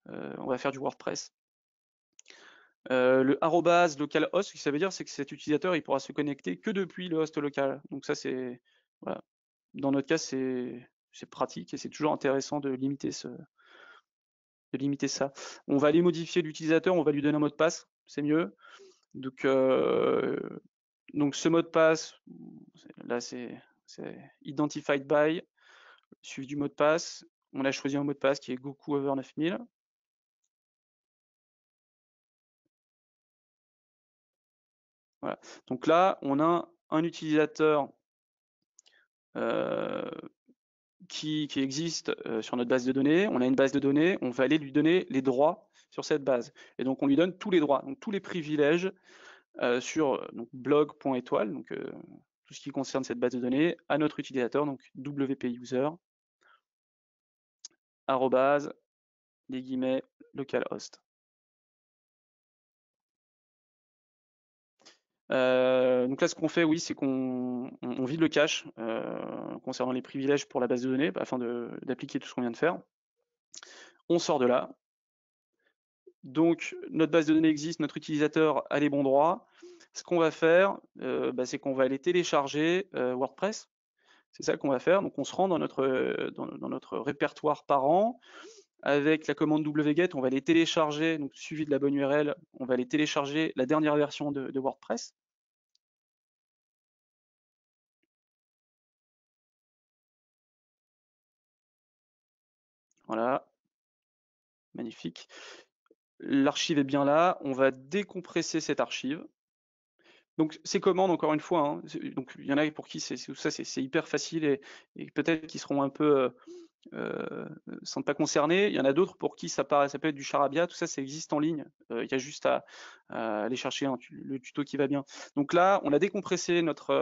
on va faire du WordPress. Le arrobase localhost, ce que ça veut dire, c'est que cet utilisateur, il pourra se connecter que depuis le host local. Donc ça, c'est, voilà. Dans notre cas, c'est pratique et c'est toujours intéressant de limiter ça. On va aller modifier l'utilisateur, on va lui donner un mot de passe, c'est mieux. Donc ce mot de passe, là c'est identified by, suivi du mot de passe. On a choisi un mot de passe qui est Goku over 9000. Voilà. Donc là, on a un utilisateur qui existe sur notre base de données. On a une base de données, on va aller lui donner les droits sur cette base. Et donc on lui donne tous les droits, donc tous les privilèges sur blog.étoile, donc tout ce qui concerne cette base de données, à notre utilisateur, donc WP user, arrobase, les guillemets, localhost. Donc là, ce qu'on fait, oui, c'est qu'on vide le cache concernant les privilèges pour la base de données, afin d'appliquer tout ce qu'on vient de faire. On sort de là. Donc, notre base de données existe, notre utilisateur a les bons droits. Ce qu'on va faire, c'est qu'on va aller télécharger WordPress. C'est ça qu'on va faire. Donc, on se rend dans notre répertoire parent. Avec la commande wget, on va aller télécharger, donc suivi de la bonne URL, on va aller télécharger la dernière version de WordPress. Voilà, magnifique. L'archive est bien là, on va décompresser cette archive. Donc ces commandes, encore une fois, hein, donc il y en a pour qui c'est hyper facile et peut-être qu'ils seront un peu sont pas concernés. Il y en a d'autres pour qui ça peut être du charabia. Tout ça, ça existe en ligne. Il y a juste à aller chercher le tuto qui va bien. Donc là, on a décompressé notre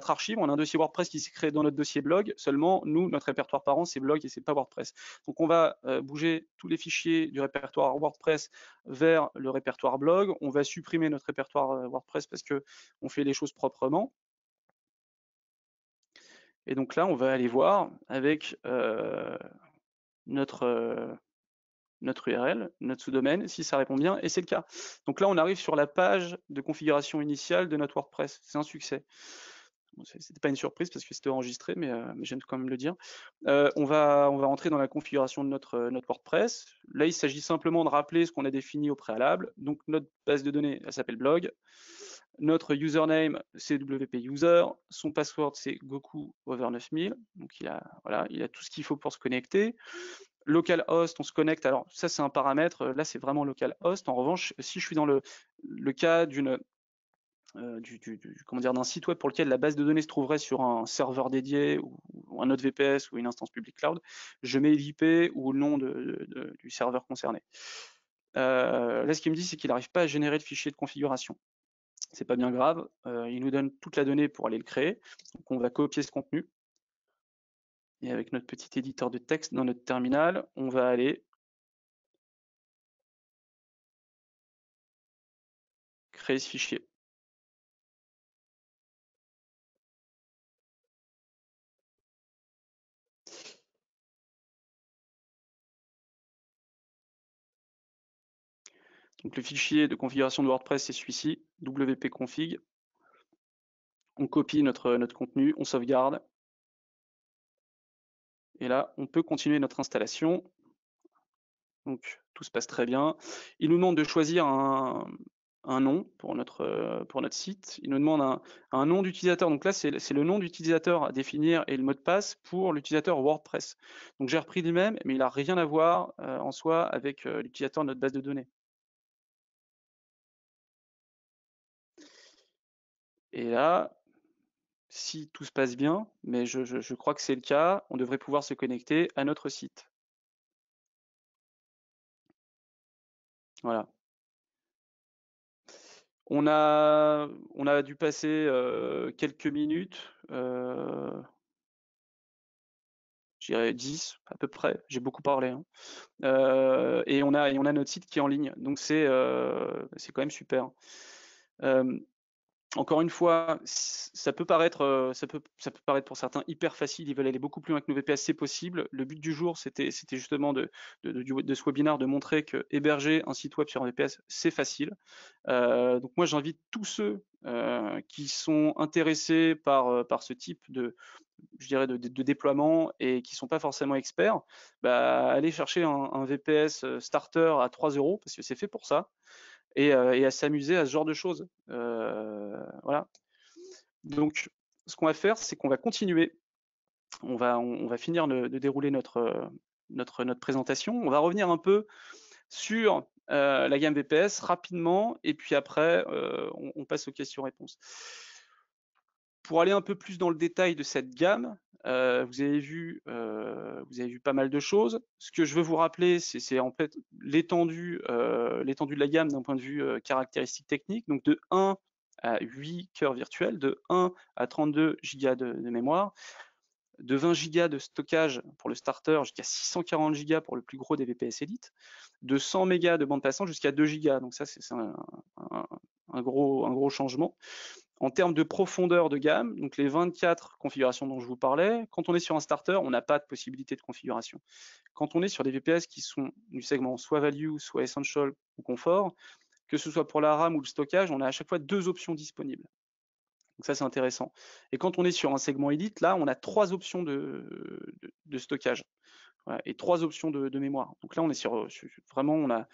archive. On a un dossier WordPress qui s'est créé dans notre dossier blog. Seulement, nous, notre répertoire parent, c'est blog et c'est pas WordPress. Donc on va bouger tous les fichiers du répertoire WordPress vers le répertoire blog. On va supprimer notre répertoire WordPress parce que on fait les choses proprement. Et donc là, on va aller voir avec notre URL, notre sous-domaine, si ça répond bien, et c'est le cas. Donc là, on arrive sur la page de configuration initiale de notre WordPress. C'est un succès. Bon, c'était pas une surprise parce que c'était enregistré, mais j'aime quand même le dire. On va entrer dans la configuration de notre WordPress. Là, il s'agit simplement de rappeler ce qu'on a défini au préalable. Donc notre base de données, elle s'appelle blog. Notre username, c'est WP User. Son password, c'est Goku over 9000. Donc il a tout ce qu'il faut pour se connecter. Localhost, on se connecte. Alors ça, c'est un paramètre. Là, c'est vraiment localhost. En revanche, si je suis dans le cas d'un site web pour lequel la base de données se trouverait sur un serveur dédié ou un autre VPS ou une instance public cloud, je mets l'IP ou le nom du serveur concerné. Là, ce qu'il me dit, c'est qu'il n'arrive pas à générer de fichier de configuration. C'est pas bien grave. Il nous donne toute la donnée pour aller le créer. Donc, on va copier ce contenu. Et avec notre petit éditeur de texte dans notre terminal, on va aller créer ce fichier. Donc le fichier de configuration de WordPress, c'est celui-ci, wp-config. On copie notre contenu, on sauvegarde. Et là, on peut continuer notre installation. Donc tout se passe très bien. Il nous demande de choisir un nom pour notre site. Il nous demande un nom d'utilisateur. Donc là, c'est le nom d'utilisateur à définir et le mot de passe pour l'utilisateur WordPress. Donc j'ai repris lui-même, mais il n'a rien à voir en soi avec l'utilisateur de notre base de données. Et là, si tout se passe bien, mais je crois que c'est le cas, on devrait pouvoir se connecter à notre site. Voilà. On a dû passer quelques minutes, je dirais 10 à peu près, j'ai beaucoup parlé, hein. Et on a notre site qui est en ligne, donc c'est quand même super. Encore une fois, ça peut paraître pour certains hyper facile, ils veulent aller beaucoup plus loin que nos VPS, c'est possible. Le but du jour, c'était justement de ce webinaire de montrer que héberger un site web sur un VPS, c'est facile. Donc moi, j'invite tous ceux qui sont intéressés par ce type je dirais de déploiement et qui sont pas forcément experts, à aller chercher un VPS starter à 3 € parce que c'est fait pour ça. Et à s'amuser à ce genre de choses. Voilà. Donc, ce qu'on va faire, c'est qu'on va continuer. On va finir de dérouler notre présentation. On va revenir un peu sur la gamme VPS rapidement, et puis après, on passe aux questions-réponses. Pour aller un peu plus dans le détail de cette gamme, vous avez vu pas mal de choses. Ce que je veux vous rappeler, c'est en fait l'étendue de la gamme d'un point de vue caractéristiques techniques. Donc de 1 à 8 cœurs virtuels, de 1 à 32 Go de mémoire, de 20 Go de stockage pour le starter jusqu'à 640 Go pour le plus gros des VPS Elite, de 100 mégas de bande passante jusqu'à 2 Go. Donc ça, c'est un gros changement. En termes de profondeur de gamme, donc les 24 configurations dont je vous parlais, quand on est sur un starter, on n'a pas de possibilité de configuration. Quand on est sur des VPS qui sont du segment soit value, soit essential ou confort, que ce soit pour la RAM ou le stockage, on a à chaque fois 2 options disponibles. Donc ça, c'est intéressant. Et quand on est sur un segment Elite, là, on a 3 options de stockage. Voilà, et 3 options de mémoire. Donc là, on est vraiment, on a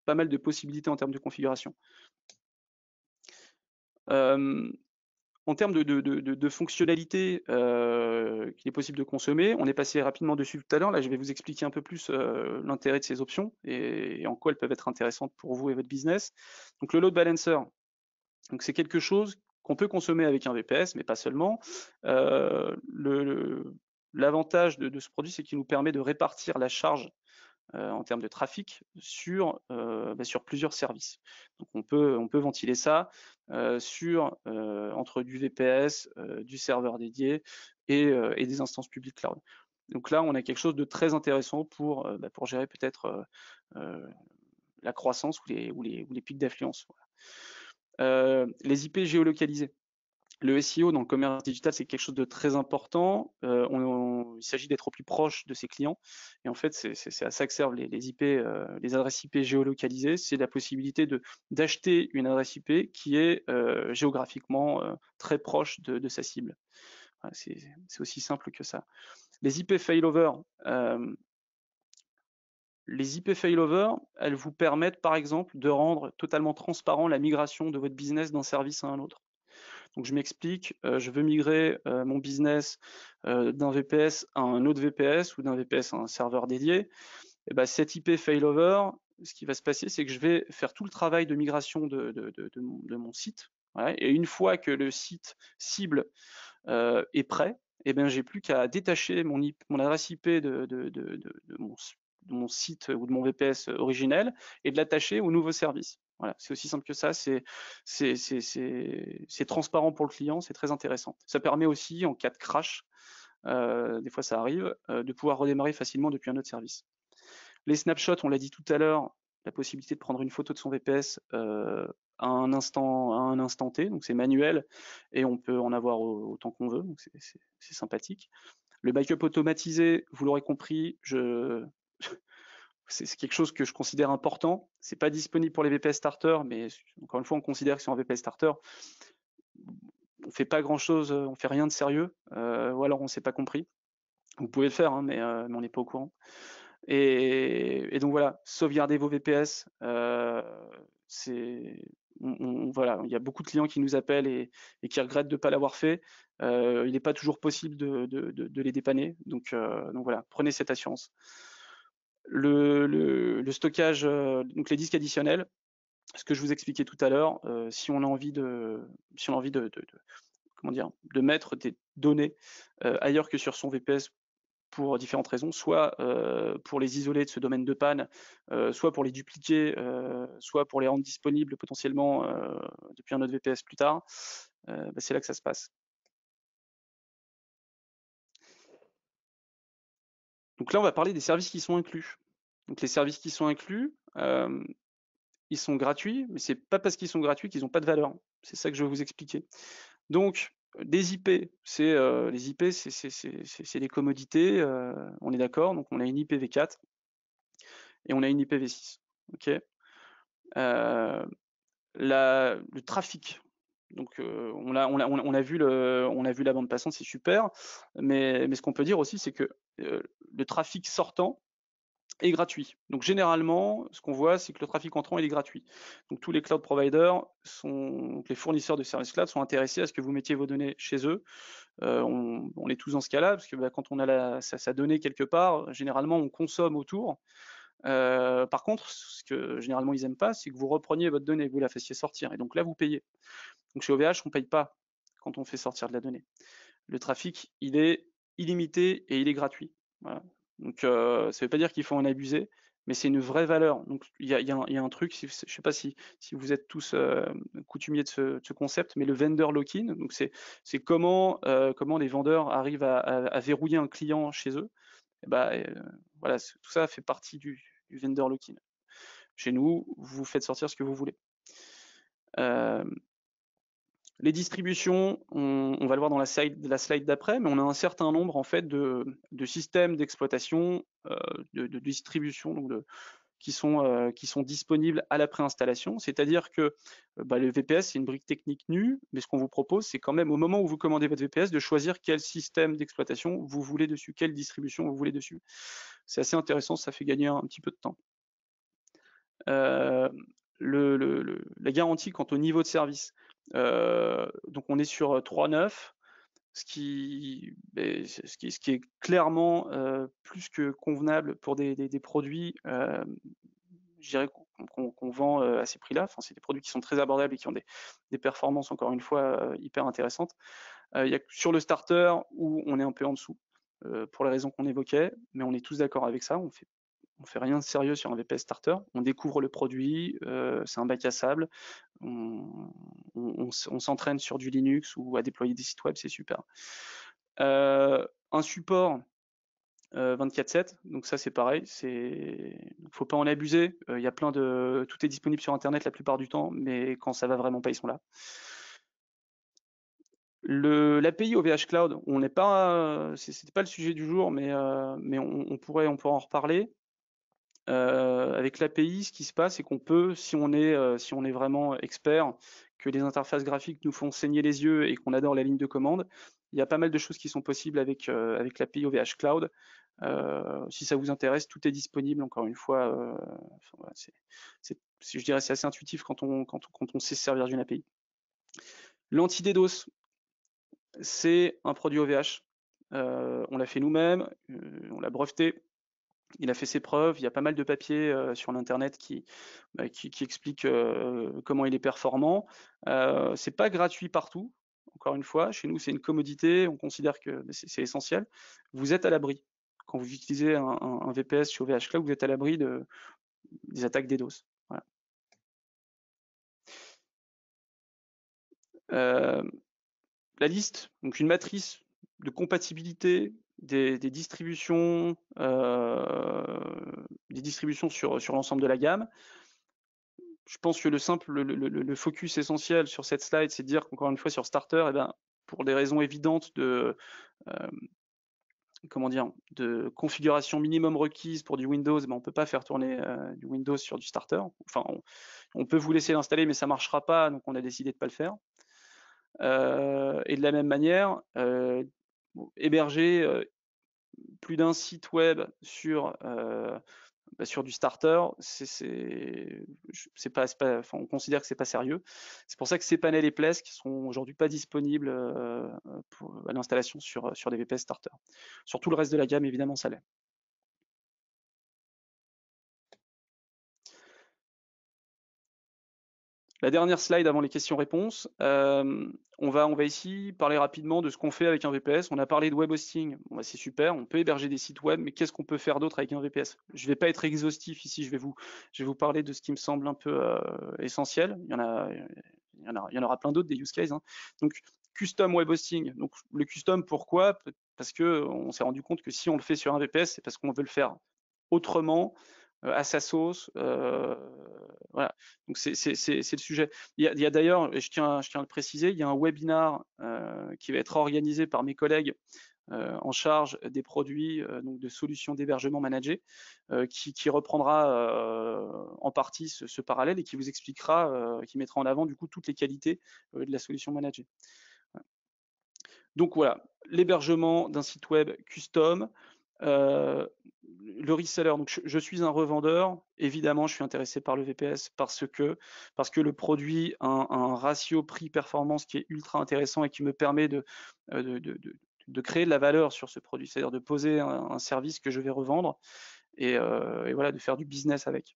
pas mal de possibilités en termes de configuration. En termes de fonctionnalités qu'il est possible de consommer, on est passé rapidement dessus tout à l'heure. Là, je vais vous expliquer un peu plus l'intérêt de ces options et en quoi elles peuvent être intéressantes pour vous et votre business. Donc le load balancer, donc c'est quelque chose qu'on peut consommer avec un VPS, mais pas seulement. L'avantage de ce produit, c'est qu'il nous permet de répartir la charge en termes de trafic sur plusieurs services. Donc on peut ventiler ça entre du VPS, du serveur dédié et des instances publiques cloud. Donc là, on a quelque chose de très intéressant pour gérer peut-être la croissance ou les pics d'affluence. Voilà. Les IP géolocalisés. Le SEO dans le commerce digital, c'est quelque chose de très important. Il s'agit d'être au plus proche de ses clients. Et en fait, c'est à ça que servent les IP, les adresses IP géolocalisées. C'est la possibilité d'acheter une adresse IP qui est géographiquement très proche de sa cible. Voilà, c'est aussi simple que ça. Les IP failover. Les IP failover, elles vous permettent par exemple de rendre totalement transparent la migration de votre business d'un service à un autre. Donc je m'explique, je veux migrer mon business d'un VPS à un autre VPS ou d'un VPS à un serveur dédié. Et ben, cette IP failover, ce qui va se passer, c'est que je vais faire tout le travail de migration de mon site. Ouais, et une fois que le site cible est prêt, et ben, j'ai plus qu'à détacher mon adresse IP de mon site ou de mon VPS originel et de l'attacher au nouveau service. Voilà, c'est aussi simple que ça, c'est transparent pour le client, c'est très intéressant. Ça permet aussi, en cas de crash, des fois ça arrive, de pouvoir redémarrer facilement depuis un autre service. Les snapshots, on l'a dit tout à l'heure, la possibilité de prendre une photo de son VPS à un instant T, donc c'est manuel et on peut en avoir autant qu'on veut, donc c'est sympathique. Le backup automatisé, vous l'aurez compris, c'est quelque chose que je considère important. C'est pas disponible pour les VPS starter, mais encore une fois, on considère que sur un VPS starter, on fait pas grand chose, on fait rien de sérieux, ou alors on s'est pas compris. Vous pouvez le faire, hein, mais on n'est pas au courant. Et donc voilà, sauvegarder vos VPS, voilà, il y a beaucoup de clients qui nous appellent et qui regrettent de ne pas l'avoir fait. Il n'est pas toujours possible de les dépanner, donc voilà, prenez cette assurance. Le stockage, donc les disques additionnels, ce que je vous expliquais tout à l'heure, si on a envie de mettre des données ailleurs que sur son VPS pour différentes raisons, soit pour les isoler de ce domaine de panne, soit pour les dupliquer, soit pour les rendre disponibles potentiellement depuis un autre VPS plus tard, c'est là que ça se passe. Donc là, on va parler des services qui sont inclus. Donc les services qui sont inclus, ils sont gratuits, mais c'est pas parce qu'ils sont gratuits qu'ils n'ont pas de valeur. C'est ça que je vais vous expliquer. Donc, des IP, les IP, c'est des commodités, on est d'accord. Donc on a une IPv4 et on a une IPv6. Ok. Le trafic. Donc on a vu la bande passante, c'est super, mais ce qu'on peut dire aussi, c'est que le trafic sortant est gratuit. Donc généralement, ce qu'on voit, c'est que le trafic entrant, il est gratuit. Donc tous les cloud providers, donc les fournisseurs de services cloud sont intéressés à ce que vous mettiez vos données chez eux. On est tous dans ce cas-là, parce que quand on a sa donnée quelque part, généralement on consomme autour. Par contre, ce que généralement ils n'aiment pas, c'est que vous repreniez votre donnée, vous la fassiez sortir, et donc là vous payez. Donc chez OVH, on ne paye pas quand on fait sortir de la donnée. Le trafic, il est illimité et il est gratuit. Voilà. Donc ça ne veut pas dire qu'il faut en abuser, mais c'est une vraie valeur. Donc il y a un truc, je ne sais pas si vous êtes tous coutumiers de ce concept, mais le vendor lock-in, donc c'est comment les vendeurs arrivent à verrouiller un client chez eux. Et voilà, tout ça fait partie du vendor lock-in. Chez nous, vous faites sortir ce que vous voulez. Les distributions, on va le voir dans la slide d'après, mais on a un certain nombre en fait de systèmes d'exploitation, de distribution, donc qui sont disponibles à la préinstallation. C'est-à-dire que le VPS, c'est une brique technique nue, mais ce qu'on vous propose, c'est quand même au moment où vous commandez votre VPS, de choisir quel système d'exploitation vous voulez dessus, quelle distribution vous voulez dessus. C'est assez intéressant, ça fait gagner un petit peu de temps. La garantie quant au niveau de service. Donc on est sur 3.9, ce qui est clairement plus que convenable pour des produits, je dirais qu'on vend à ces prix-là. Enfin, c'est des produits qui sont très abordables et qui ont des performances, encore une fois, hyper intéressantes. Il y a sur le starter où on est un peu en dessous, pour les raisons qu'on évoquait, mais on est tous d'accord avec ça. On fait rien de sérieux sur un VPS starter. On découvre le produit, c'est un bac à sable. On s'entraîne sur du Linux ou à déployer des sites web, c'est super. Un support 24/7, donc ça c'est pareil, faut pas en abuser. Il y a tout est disponible sur internet la plupart du temps, mais quand ça va vraiment pas, ils sont là. L'API OVH Cloud, on n'est pas, c'était pas le sujet du jour, mais on pourrait en reparler. Avec l'API, ce qui se passe, c'est qu'on peut, si on est vraiment expert, que les interfaces graphiques nous font saigner les yeux et qu'on adore la ligne de commande, il y a pas mal de choses qui sont possibles avec l'API OVH Cloud. Si ça vous intéresse, tout est disponible. Encore une fois, voilà, je dirais c'est assez intuitif quand on sait se servir d'une API. L'anti-DDoS, c'est un produit OVH. On l'a fait nous-mêmes, on l'a breveté. Il a fait ses preuves, il y a pas mal de papiers sur l'internet qui expliquent comment il est performant. C'est pas gratuit partout, encore une fois, chez nous c'est une commodité, on considère que c'est essentiel. Vous êtes à l'abri. Quand vous utilisez un VPS chez OVH Cloud, vous êtes à l'abri des attaques DDoS. Voilà. La liste, donc une matrice de compatibilité des distributions sur l'ensemble de la gamme. Je pense que le focus essentiel sur cette slide, c'est de dire qu'encore une fois sur Starter, pour des raisons évidentes de configuration minimum requise pour du Windows, on ne peut pas faire tourner du Windows sur du Starter. Enfin, on peut vous laisser l'installer, mais ça ne marchera pas, donc on a décidé de ne pas le faire. Et de la même manière, héberger plus d'un site web sur du starter, on considère que c'est pas sérieux. C'est pour ça que ces panels et Plesk sont aujourd'hui pas disponibles à l'installation sur des VPS starter. Sur tout le reste de la gamme, évidemment, ça l'est. La dernière slide avant les questions-réponses, on va ici parler rapidement de ce qu'on fait avec un VPS. On a parlé de web hosting, c'est super, on peut héberger des sites web, mais qu'est-ce qu'on peut faire d'autre avec un VPS? Je ne vais pas être exhaustif ici, je vais vous parler de ce qui me semble un peu essentiel. Il y en aura plein d'autres, des use cases. Donc, custom web hosting. Donc, le custom, pourquoi? Parce qu'on s'est rendu compte que si on le fait sur un VPS, c'est parce qu'on veut le faire autrement, à sa sauce. Voilà. Donc c'est le sujet. Il y a d'ailleurs, et je tiens à le préciser, il y a un webinar qui va être organisé par mes collègues en charge des produits donc de solutions d'hébergement managées, qui reprendra en partie ce parallèle et qui vous expliquera, qui mettra en avant du coup toutes les qualités de la solution managée. Donc voilà, l'hébergement d'un site web custom, le reseller, donc je suis un revendeur, évidemment je suis intéressé par le VPS parce que le produit a un ratio prix-performance qui est ultra intéressant et qui me permet de créer de la valeur sur ce produit, c'est-à-dire de poser un service que je vais revendre et voilà, de faire du business avec.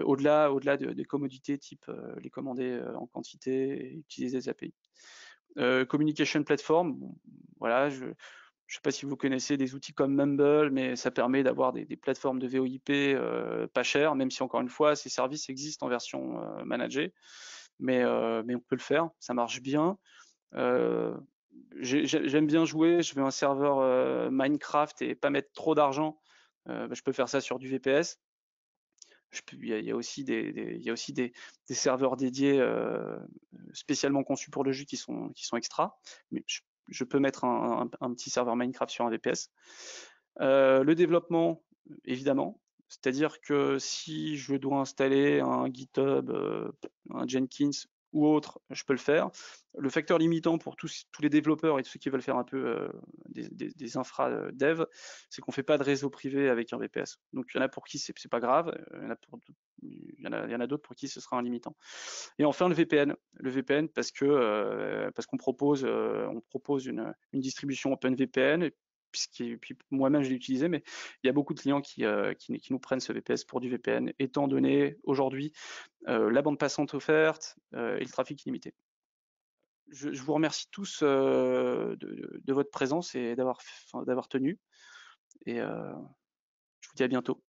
Au-delà des commodités type les commander en quantité et utiliser des API. Communication platform, voilà, je ne sais pas si vous connaissez des outils comme Mumble, mais ça permet d'avoir des plateformes de VoIP pas chères, même si encore une fois, ces services existent en version managée, mais on peut le faire, ça marche bien. J'aime bien jouer, je veux un serveur Minecraft et pas mettre trop d'argent, je peux faire ça sur du VPS. Il y a aussi des serveurs dédiés spécialement conçus pour le jeu qui sont extra, mais je peux mettre un petit serveur Minecraft sur un VPS. Le développement, évidemment, c'est-à-dire que si je dois installer un GitHub, un Jenkins ou autre, je peux le faire. Le facteur limitant pour tous les développeurs et tous ceux qui veulent faire un peu des infra dev, c'est qu'on ne fait pas de réseau privé avec un VPS. Donc il y en a pour qui c'est pas grave, il il y en a d'autres pour qui ce sera un limitant. Et enfin le VPN. Le VPN parce qu'on propose, une distribution OpenVPN, puis moi-même je l'ai utilisé, mais il y a beaucoup de clients qui nous prennent ce VPS pour du VPN, étant donné aujourd'hui la bande passante offerte et le trafic illimité. Je vous remercie tous de votre présence et d'avoir tenu. Et je vous dis à bientôt.